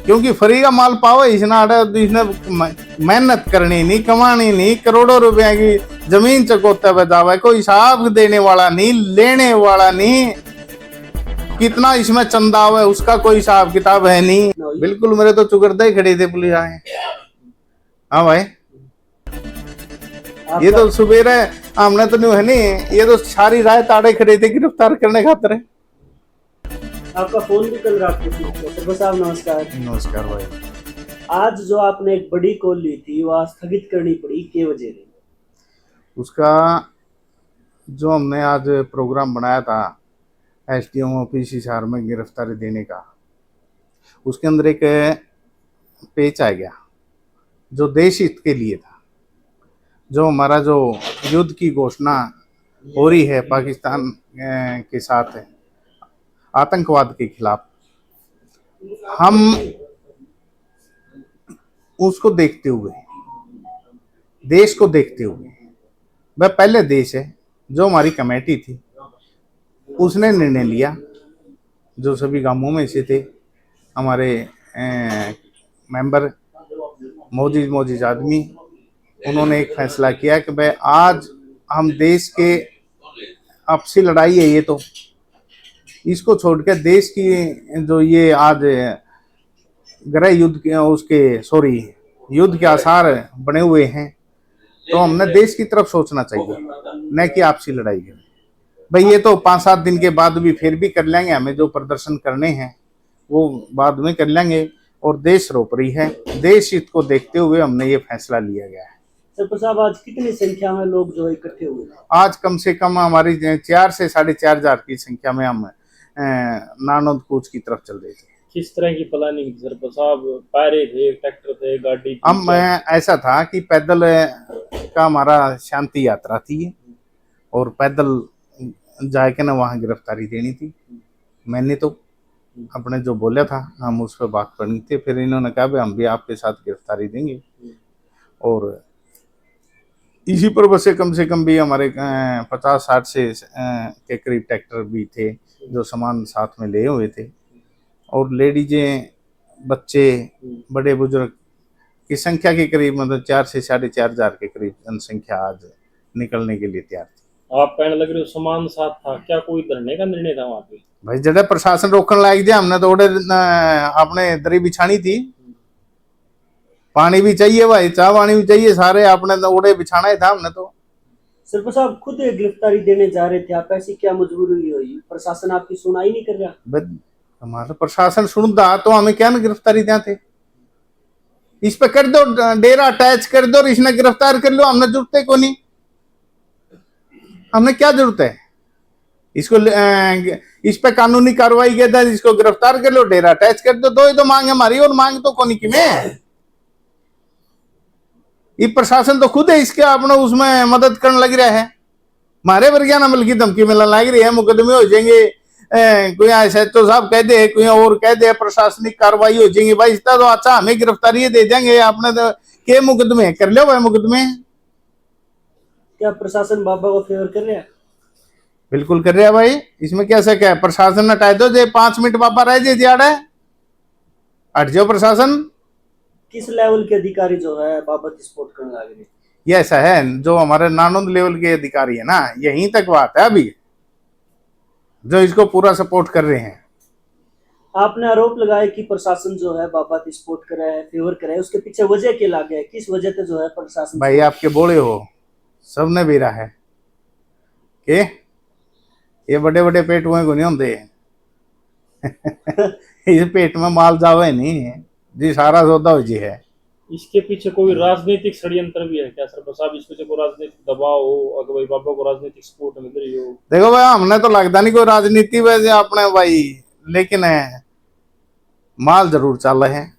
क्योंकि फ्री का माल पावे इसने इसने मेहनत करनी नहीं, कमानी नहीं, करोड़ों रुपए की जमीन चकोते बजावे, कोई हिसाब देने वाला नहीं, लेने वाला नहीं, कितना इसमें चंदा हुआ उसका कोई हिसाब किताब है नहीं। बिल्कुल मेरे तो चुकरते ही खड़े थे पुलिस आए। हाँ भाई, ये तो सुबेर है, हमने तो नहीं है नहीं, ये तो सारी रात ताड़े खड़े थे गिरफ्तार करने खातिर। आपका फोन भी कल रात को। साहब नमस्कार। नमस्कार भाई। आज जो आपने एक बड़ी कॉल ली थी वह स्थगित करनी पड़ी, क्या वजह रही? उसका जो हमने आज प्रोग्राम बनाया था एसडीएम ऑफिस हिसार में गिरफ्तारी देने का, उसके अंदर एक पेच आ गया जो देश हित के लिए था। जो हमारा जो युद्ध की घोषणा हो रही है पाकिस्तान के साथ आतंकवाद के खिलाफ, हम उसको देखते हुए, देश को देखते हुए, वह पहले देश है जो हमारी कमेटी थी उसने निर्णय लिया, जो सभी गांवों में से थे हमारे मेंबर मोजिज आदमी, उन्होंने एक फैसला किया कि भाई आज हम देश के आपसी लड़ाई है, ये तो इसको छोड़कर देश की जो ये आज गृह युद्ध के युद्ध के आसार बने हुए हैं, तो हमने देश की तरफ सोचना चाहिए, न कि आपसी लड़ाई के। भाई ये तो 5-7 दिन के बाद भी फिर भी कर लेंगे, हमें जो प्रदर्शन करने हैं वो बाद में कर लेंगे, और देश रोक रही है, देश हित को देखते हुए हमने ये फैसला लिया गया है। सरपंच साहब, आज कितनी संख्या में लोग जो इकट्ठे हुए? आज कम से कम हमारी 4 से 4.5 हजार की संख्या में हम नानोद कूच की तरफ चल रहे थे। किस तरह की प्लानिंग थी सरपंच साहब? पायरे थे, ट्रैक्टर थे, गाड़ी? हम ऐसा था कि पैदल का हमारा शांति यात्रा थी और पैदल जाके ना वहाँ गिरफ्तारी देनी थी। मैंने तो अपने जो बोला था हम उस पर बात करनी थी, फिर इन्होंने कहा भाई हम भी आपके साथ गिरफ्तारी देंगे, और इसी पर बस कम से कम भी हमारे 50-60 से के करीब ट्रैक्टर भी थे जो सामान साथ में ले हुए थे, और लेडीजें, बच्चे, बड़े बुजुर्ग की संख्या के करीब मतलब 4 से 4.5 हजार के करीब जनसंख्या आज निकलने के लिए तैयार थी। आप कहने लग रहे हो सामान साथ था, क्या कोई धरने का निर्णय था वहाँ पे? भाई जगह प्रशासन रोकने लायक दिया, हमने तो अपने दरी बिछानी थी, पानी भी चाहिए भाई, चाय पानी भी चाहिए, सारे अपने ओढ़े बिछाना ही था हमने तो। सरपंच साहब खुद गिरफ्तारी देने जा रहे थे आप, ऐसी क्या मजबूरी हुई? प्रशासन आपकी सुनाई नहीं कर रहा? हमारा प्रशासन सुनता तो हमें क्या ना गिरफ्तारी दिया थे, इस पे कर दो डेरा अटैच कर दो और इसने गिरफ्तार कर लो, हमने जरूरत है को नहीं, हमने क्या जरूरत है इसको इस पे कानूनी कार्रवाई के तहत इसको गिरफ्तार कर लो, डेरा अटैच कर दो, दो ही तो मांग हमारी, और मांग तो कोनी की में। ये प्रशासन तो खुद है इसके अपने उसमें मदद करने लग रहा है, हमारे वर्गिया ना मिल की धमकी मिलने लग रही है, मुकदमे हो जाएंगे, कोई ऐसा तो साहब कह दे, कोई और कह दे, प्रशासनिक कार्रवाई हो जाएंगी। भाई इतना तो अच्छा हमें गिरफ्तारी दे देंगे, आपने तो के मुकदमे कर लो भाई मुकदमे। क्या प्रशासन बाबा को फेवर कर रहा है? बिल्कुल कर रहा है भाई, इसमें क्या शक है? प्रशासन हटा दो, जे 5 मिनट बाबा रह जे दिहाड़ा हट जाओ प्रशासन। किस लेवल के अधिकारी जो है बाबा की सपोर्ट करने लग रहे? ये ऐसा है, जो हमारे नानोद लेवल के अधिकारी है ना, यहीं तक बात है अभी, जो इसको पूरा सपोर्ट कर रहे हैं। आपने आरोप लगाया कि प्रशासन जो है बाबा की सपोर्ट कर रहा है, फेवर कर रहा है, उसके पीछे वजह क्या लगा है? किस वजह से जो है प्रशासन? भाई आपके बोले हो सबने भी रहा है कि ये बड़े बड़े पेट हुए को नहीं होते इस पेट में माल जावे नहीं जी, सारा सौदा हो जी है। इसके पीछे कोई राजनीतिक षड्यंत्र भी है क्या सरपंच साहब? इसके पीछे कोई राजनीतिक दबाव हो, अगर भाई बाबा को राजनीतिक सपोर्ट मिल रही हो? देखो भाई हमने तो लगता नहीं कोई राजनीति वैसे अपने भाई, लेकिन है माल जरूर चल रहे हैं,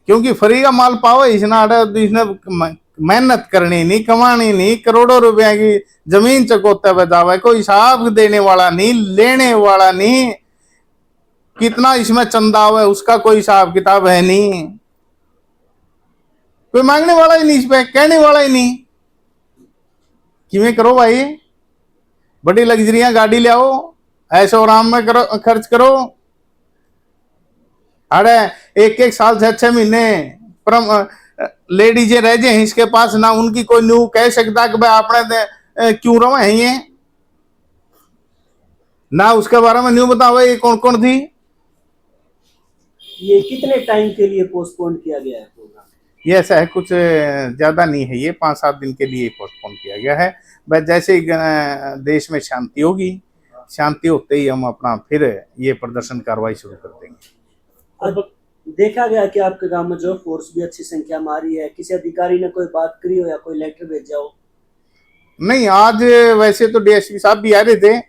क्योंकि फ्री का माल पावे इसने मेहनत करनी नहीं, कमानी नहीं, करोड़ों रुपए की जमीन चकोते बजावे, कोई हिसाब देने वाला नहीं, लेने वाला नहीं, कितना इसमें चंदा हुआ उसका कोई हिसाब किताब है नहीं, कोई मांगने वाला ही नहीं, इस पे कहने वाला ही नहीं। किमें करो भाई, बड़ी लग्जरियां गाड़ी ले आओ, ऐसे आराम में करो, खर्च करो, अरे एक एक साल से 6 महीने लेडीजें रह जाए इसके पास ना, उनकी कोई न्यू कह सकता कि भाई आपने क्यों रवा है ये ना, उसके बारे में न्यू बताओ ये कौन कौन थी। ये कितने टाइम के लिए पोस्टपोन किया गया है प्रोग्राम? ये ऐसा है, कुछ ज्यादा नहीं है, ये 5-7 दिन के लिए पोस्टपोन किया गया है। बस जैसे ही देश में शांति होगी, शांति होते ही हम अपना फिर ये प्रदर्शन कार्रवाई शुरू कर देंगे। अब देखा गया कि आपके गांव में जो फोर्स भी अच्छी संख्या में आ रही है, किसी अधिकारी ने कोई बात करी हो या कोई लेटर भेजा हो? नहीं, आज वैसे तो डीएसपी साहब भी आ रहे थे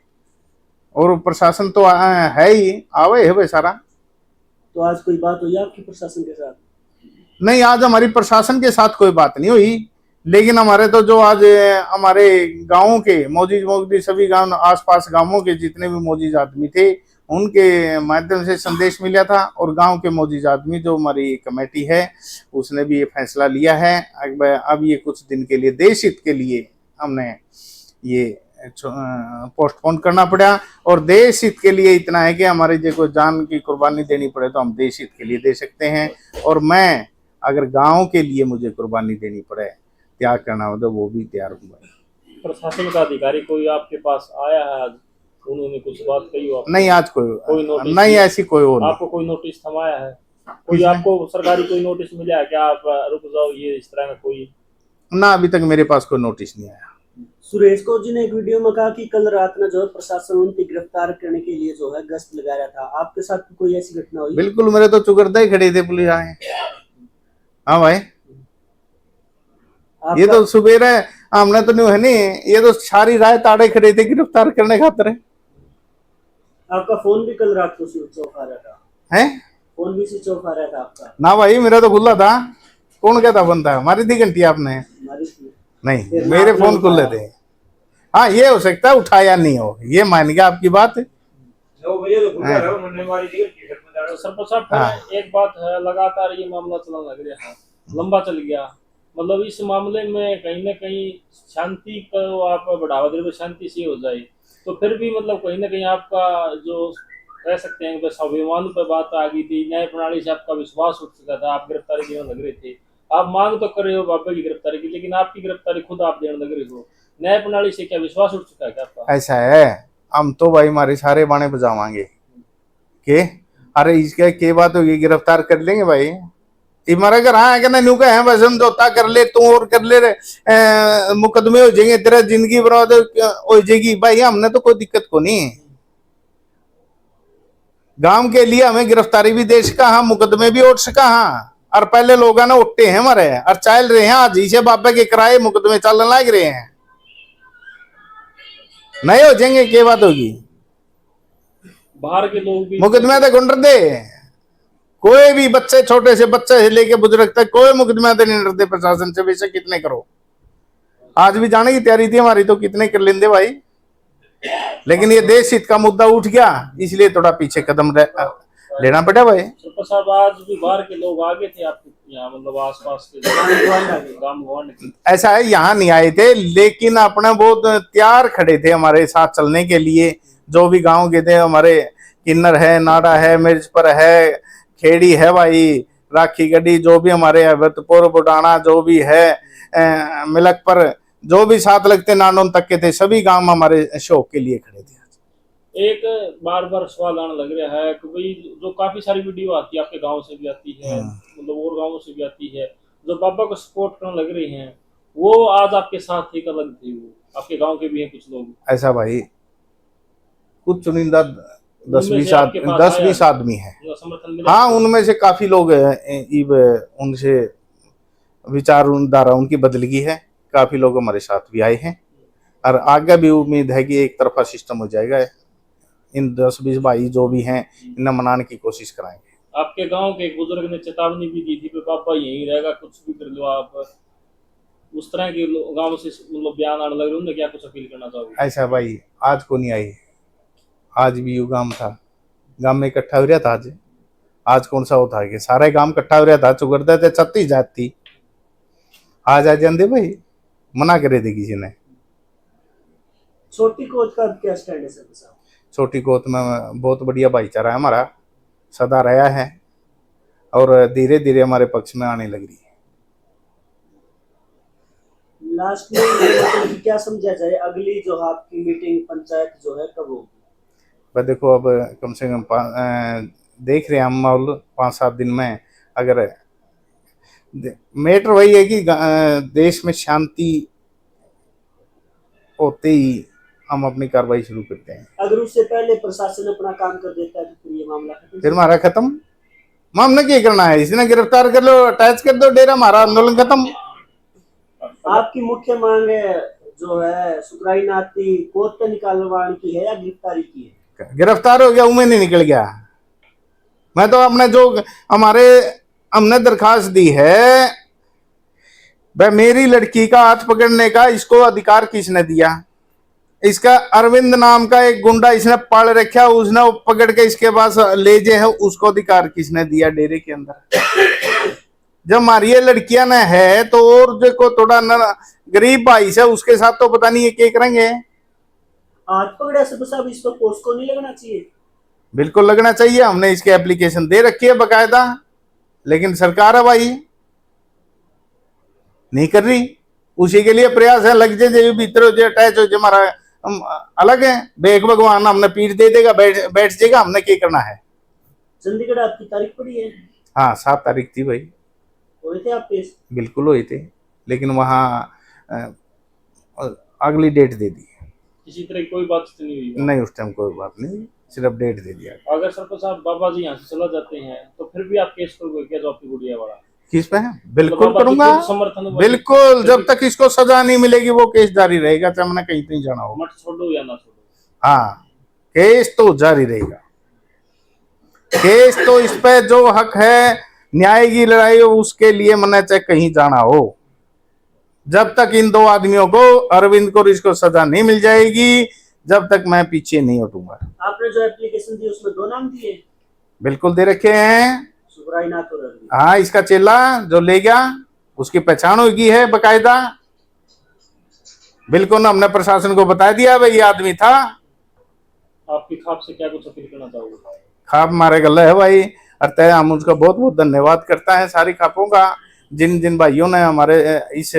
और प्रशासन तो है ही, आवे है भाई सारा। तो आज कोई बात हुई आपकी प्रशासन के साथ? नहीं, आज हमारी प्रशासन के साथ कोई बात नहीं हुई, लेकिन हमारे तो जो आज हमारे गांवों के मौजूद सभी गांव आसपास गांवों के जितने भी मौजूद आदमी थे उनके माध्यम से संदेश मिला था, और गांव के मौजूद आदमी जो हमारी कमेटी है उसने भी ये फैसला लिया है। अब ये कुछ दिन के लिए देश हित के लिए हमने ये पोस्टपोन करना पड़ा, और देश हित के लिए इतना है कि हमारे जो को जान की कुर्बानी देनी पड़े तो हम देश हित के लिए दे सकते हैं, और मैं अगर गांव के लिए मुझे कुर्बानी देनी पड़े, त्याग करना हो तो वो भी तैयार हूँ। प्रशासन का अधिकारी कोई आपके पास आया है आज, उन्होंने कुछ बात कही हो? नहीं, आज कोई नोटिस नहीं, ऐसी कोई और आपको कोई नोटिस थमाया है? कोई आपको सरकारी कोई नोटिस मिला है कि आप रुक जाओ, ये इस तरह का कोई? ना, अभी तक मेरे पास कोई नोटिस नहीं आया। सुरेश कौर जी ने एक वीडियो में कहा कि कल रात में जो है प्रशासन उनकी गिरफ्तार करने के लिए जो है गश्त लगा रहा था, आपके साथ कोई ऐसी घटना हुई? बिल्कुल, मेरे तो चुकरदा ही खड़े थे पुलिस आए। हाँ भाई, ये तो सुबेरे हमने तो नहीं है नहीं, ये तो सारी रात ताड़े खड़े थे गिरफ्तार करने खातिर। आपका फोन भी कल रात को स्विच ऑफ आ रहा था? है, फोन भी स्विच ऑफ आ रहा था आपका? ना भाई, मेरा तो खुला था। कौन कहता बनता मारी थी घंटी आपने? हमारी नहीं, मेरे फोन खुले थे। हाँ, ये हो सकता है उठाया नहीं हो, ये मान गया आपकी बात। तो सरपंच साहब, एक बात है, लगातार ये मामला चलने लग रहा है, लंबा चल गया, मतलब इस मामले में कहीं ना कहीं शांति को आप बढ़ावा दे रहे हो, शांति से हो जाए, तो फिर भी मतलब कहीं ना कहीं आपका जो कह सकते हैं स्वाभिमान पर बात आ गई थी, न्याय प्रणाली से आपका विश्वास उठ चुका था, आप गिरफ्तारी देने लग रहे थे। आप मांग तो कर रहे हो बाबा की गिरफ्तारी की, लेकिन आपकी गिरफ्तारी खुद आप देने लग रहे हो, न्याय प्रणाली से क्या विश्वास उठ चुका है क्या आपका? ऐसा है, हम तो भाई हमारे सारे बाणे बजावांगे के, अरे इसके के बात होगी, गिरफ्तार कर लेंगे भाई। हमारा घर हाँ कहना न्यू का है, बस समझौता कर ले तू और कर ले, मुकदमे हो जाएंगे, तेरा जिंदगी बर्बाद हो जाएगी भाई, हमने तो कोई दिक्कत को नहीं। गांव के लिए हमें गिरफ्तारी भी दे सका, हाँ मुकदमे भी उठ सका, हाँ, और पहले लोग ना उठते हैं हमारे और चल रहे हैं, आज ही से बाबा के किराए मुकदमे चलने लग रहे हैं, नहीं हो जाएंगे क्या बात होगी? बाहर के लोग भी मुकदमे तो गुंडर दे, कोई भी बच्चे छोटे से बच्चे से लेके बुजुर्ग तक कोई मुकदमा तो नहीं डरते प्रशासन से, बेशक कितने करो। आज भी जाने की तैयारी थी हमारी तो कितने कर लेंगे भाई, लेकिन ये देश हित का मुद्दा उठ गया इसलिए थोड़ा पीछे कदम लेना पड़ा भाई। सरपंच साहब, आज भी बाहर के लोग आगे थे आपके यहाँ, मतलब आसपास के गांव गवांड के? ऐसा है, यहाँ नहीं आए थे, लेकिन अपने बहुत तैयार खड़े थे हमारे साथ चलने के लिए, जो भी गांव के थे हमारे, किन्नर है, नाड़ा है, मिर्जपुर है, खेड़ी है भाई, राखी गढ़ी, जो भी हमारे अवतपुर बुडाना जो भी है, मिलकपुर, जो भी साथ लगते नानोन तक के थे, सभी गांव हमारे शौक के लिए खड़े थे। एक बार बार सवाल आने लग रहा है कि भाई जो काफी सारी वीडियो आती है आपके गांव से भी आती है, मतलब और गांवों से भी आती है, जो बाबा को सपोर्ट करने लग रहे हैं, वो आज आपके साथ एक अलग थे, वो आपके गांव के भी हैं कुछ लोग? ऐसा भाई, कुछ चुनिंदा 10-20 आदमी है, हाँ, उनमें से काफी लोग उनसे विचारधारा उनकी बदल गई है, काफी लोग हमारे साथ भी आए हैं, और आगे भी उम्मीद है कि एक तरफा सिस्टम हो जाएगा, इन 10-20 भाई जो भी हैं इन्हें मनाने की कोशिश कराएंगे। आपके गांव के एक बुजुर्ग ने चेतावनी भी दी थी कि पापा यहीं रहेगा, कुछ भी कर लो आप, उस तरह के गांव से मतलब बयान आने लग रहे, उन्हें क्या कुछ अपील करना चाहोगे? ऐसा भाई, आज को नहीं आई, आज भी यू गांव था, गांव में इकट्ठा हो रहा था, आज कौन सा होता है कि सारे गांव इकट्ठा हो रहा था, चुगरदा थे, छत्ती जाती, आज आ जाते भाई, मना करे थे किसी ने। छोटी कोच का क्या स्टैंड है सर? छोटी कोत में बहुत बढ़िया भाईचारा है हमारा, सदा रहा है, और धीरे धीरे हमारे पक्ष में आने लग रही है। लास्ट में मतलब कि क्या समझा जाए, अगली जो आपकी मीटिंग पंचायत जो है कब होगी? पर देखो अब कम से कम देख रहे हैं हम माहौल 5-7 दिन में। अगर मैटर वही है कि देश में शांति होते ही हम अपनी कार्रवाई शुरू करते हैं। अगर उससे पहले प्रशासन अपना काम कर देता है तो फिर ये मामला खत्म। फिर हमारा खत्म। हमने क्या करना है, इसने गिरफ्तार कर लो, अटैच कर दो डेरा, हमारा आंदोलन खत्म। आपकी मुख्य मांग है जो है सुकराई नाती कोर्ट से निकालवाने की है या गिरफ्तारी की है? गिरफ्तार हो गया, उमें नहीं निकल गया। मैं तो अपने जो हमने दरखास्त दी है, वह मेरी लड़की का हाथ पकड़ने का इसको अधिकार किसने दिया? इसका अरविंद नाम का एक गुंडा इसने पाल रखा, उसने पकड़ के इसके पास ले जे है, उसको अधिकार किसने दिया डेरे के अंदर? जब हमारी ये लड़कियां ने है तो और जो को थोड़ा गरीब भाई से उसके साथ तो पता नहीं ये क्या करेंगे। हाथ पकड़े से साहब इस पर पोस्को नहीं लगना चाहिए? बिल्कुल लगना चाहिए। हमने इसकी एप्लीकेशन दे रखी है बकायदा, लेकिन सरकार है भाई नहीं कर रही। उसी के लिए प्रयास है, लग जाए भीतर जो अटैच हो जाए, हमारा हम अलग है। बेग भगवान हमने पीठ दे देगा, बैठ जाएगा, हमने क्या करना है। चंडीगढ़ आपकी तारीख पड़ी है? हाँ 7 तारीख थी भाई। हुए थे आप पेश? बिल्कुल हुए थे, लेकिन वहाँ अगली डेट दे दी। किसी तरह की कोई बात नहीं हुई? नहीं, उस टाइम कोई बात नहीं, सिर्फ डेट दे दिया। अगर सरपंच साहब बाबा जी यहाँ से चला जाते हैं तो फिर भी आप केस करोगे क्या, जो आपकी गुड़िया वाला? किस पे है? बिल्कुल बाबा जी करूंगा, खुद समर्थन हुआ? बिल्कुल। जब तक इसको सजा नहीं मिलेगी वो केस जारी रहेगा, चाहे मैंने कहीं नहीं जाना हो। मत छोड़ो या ना छोड़ो, हाँ, केस तो जारी रहेगा। केस तो इस पे जो हक है, न्याय की लड़ाई हो, उसके लिए मैंने चाहे कहीं जाना हो। जब तक इन 2 आदमियों को, अरविंद को, इसको सजा नहीं मिल जाएगी, जब तक मैं पीछे नहीं हटूंगा। आपने जो एप्लीकेशन दी उसमें 2 नाम दिए? बिल्कुल दे रखे हैं। सुकराई नाथ और अरविंद। हाँ, इसका चेला जो ले गया उसकी पहचान होगी है बकायदा। बिल्कुल हमने प्रशासन को बता दिया भाई ये आदमी था। आपकी खाप से क्या कुछ अपील करना चाहोगे? खाप मारे गले है भाई, अतः हम उसका बहुत बहुत धन्यवाद करता है सारी खापों का, जिन जिन भाइयों ने हमारे इस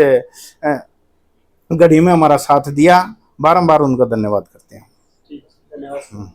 घड़ी में हमारा साथ दिया, बारंबार उनका धन्यवाद करते हैं। ठीक है, धन्यवाद।